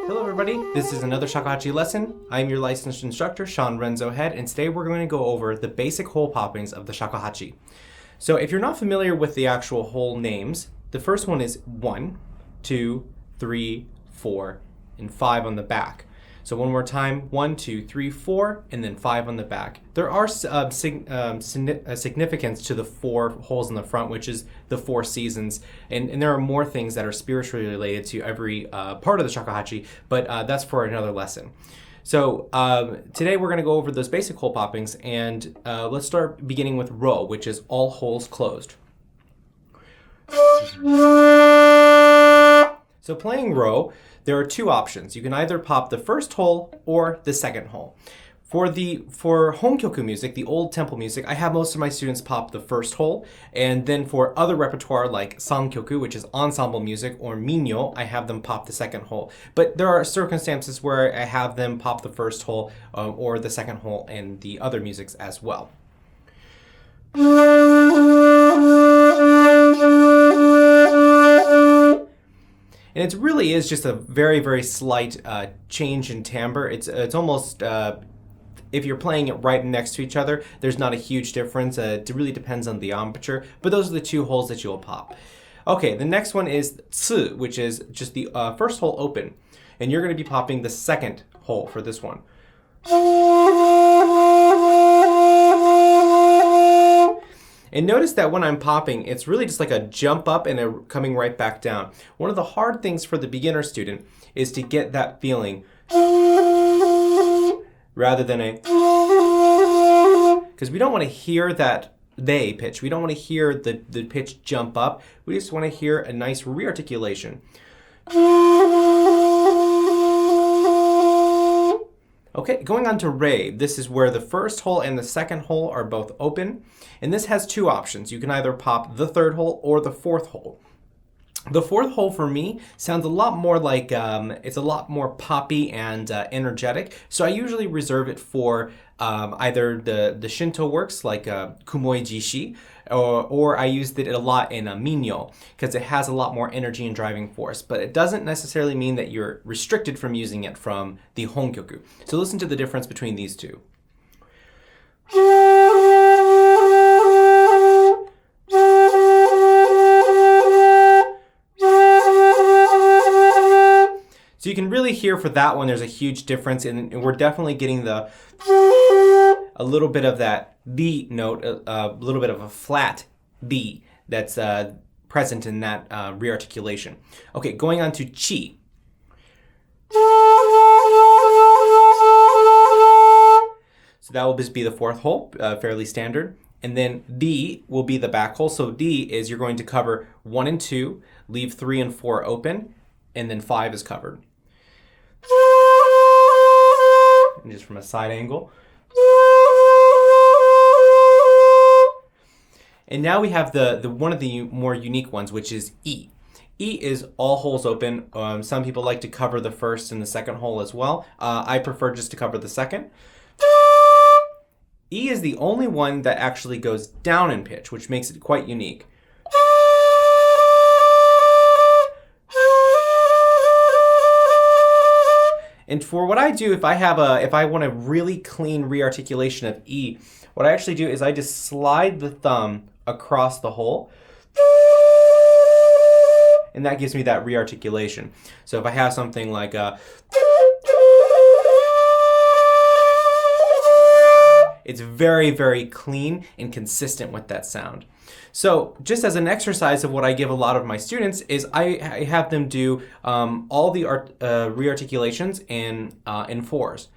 Hello everybody, this is another Shakuhachi lesson. I'm your licensed instructor, Sean Renzo Head, and today we're going to go over the basic hole poppings of the Shakuhachi. So if you're not familiar with the actual hole names, the first one is 1, 2, 3, 4, and 5 on the back. So one more time, 1, 2, 3, 4, and then 5 on the back. There are significance to the 4 holes in the front, which is the 4 seasons. And there are more things that are spiritually related to every part of the Shakuhachi, but that's for another lesson. So today we're going to go over those basic hole poppings, and let's start beginning with Ro, which is all holes closed. So playing Ro, there are 2 options. You can either pop the first hole or the second hole. For honkyoku music, the old temple music, I have most of my students pop the first hole, and then for other repertoire like sankyoku, which is ensemble music, or minyo, I have them pop the second hole. But there are circumstances where I have them pop the first hole or the second hole in the other musics as well. And it really is just a very, very slight change in timbre. It's almost, if you're playing it right next to each other, there's not a huge difference. It really depends on the embouchure, but those are the 2 holes that you'll pop. Okay, the next one is tsu, which is just the first hole open. And you're going to be popping the second hole for this one. And notice that when I'm popping, it's really just like a jump up and coming right back down. One of the hard things for the beginner student is to get that feeling rather than a, because we don't want to hear that they pitch. We don't want to hear the pitch jump up. We just want to hear a nice re-articulation. Okay, going on to Re, this is where the first hole and the second hole are both open. And this has 2 options. You can either pop the third hole or the fourth hole. The fourth hole for me sounds a lot more like, it's a lot more poppy and energetic. So I usually reserve it for either the Shinto works like Kumoi Jishi, or I used it a lot in minyo because it has a lot more energy and driving force. But it doesn't necessarily mean that you're restricted from using it from the honkyoku. So listen to the difference between these 2. So you can really hear for that one there's a huge difference, and we're definitely getting a little bit of that B note, a little bit of a flat B that's present in that re-articulation. Okay, going on to chi. So that will just be the fourth hole, fairly standard. And then D will be the back hole. So D is you're going to cover 1 and 2, leave 3 and 4 open, and then 5 is covered. And just from a side angle. And now we have the one of the more unique ones, which is E. E is all holes open. Some people like to cover the first and the second hole as well. I prefer just to cover the second. E is the only one that actually goes down in pitch, which makes it quite unique. And for what I do, if I want a really clean re-articulation of E, what I actually do is I just slide the thumb across the hole, and that gives me that re-articulation. So if I have something like it's very, very clean and consistent with that sound. So just as an exercise of what I give a lot of my students is I have them do all the re-articulations in 4s.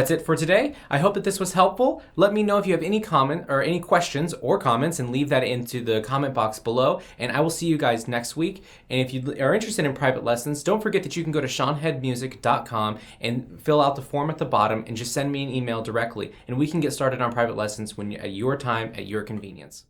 That's it for today. I hope that this was helpful. Let me know if you have any comment or any questions or comments, and leave that into the comment box below. And I will see you guys next week. And if you are interested in private lessons, don't forget that you can go to seanheadmusic.com and fill out the form at the bottom and just send me an email directly. And we can get started on private lessons at your time, at your convenience.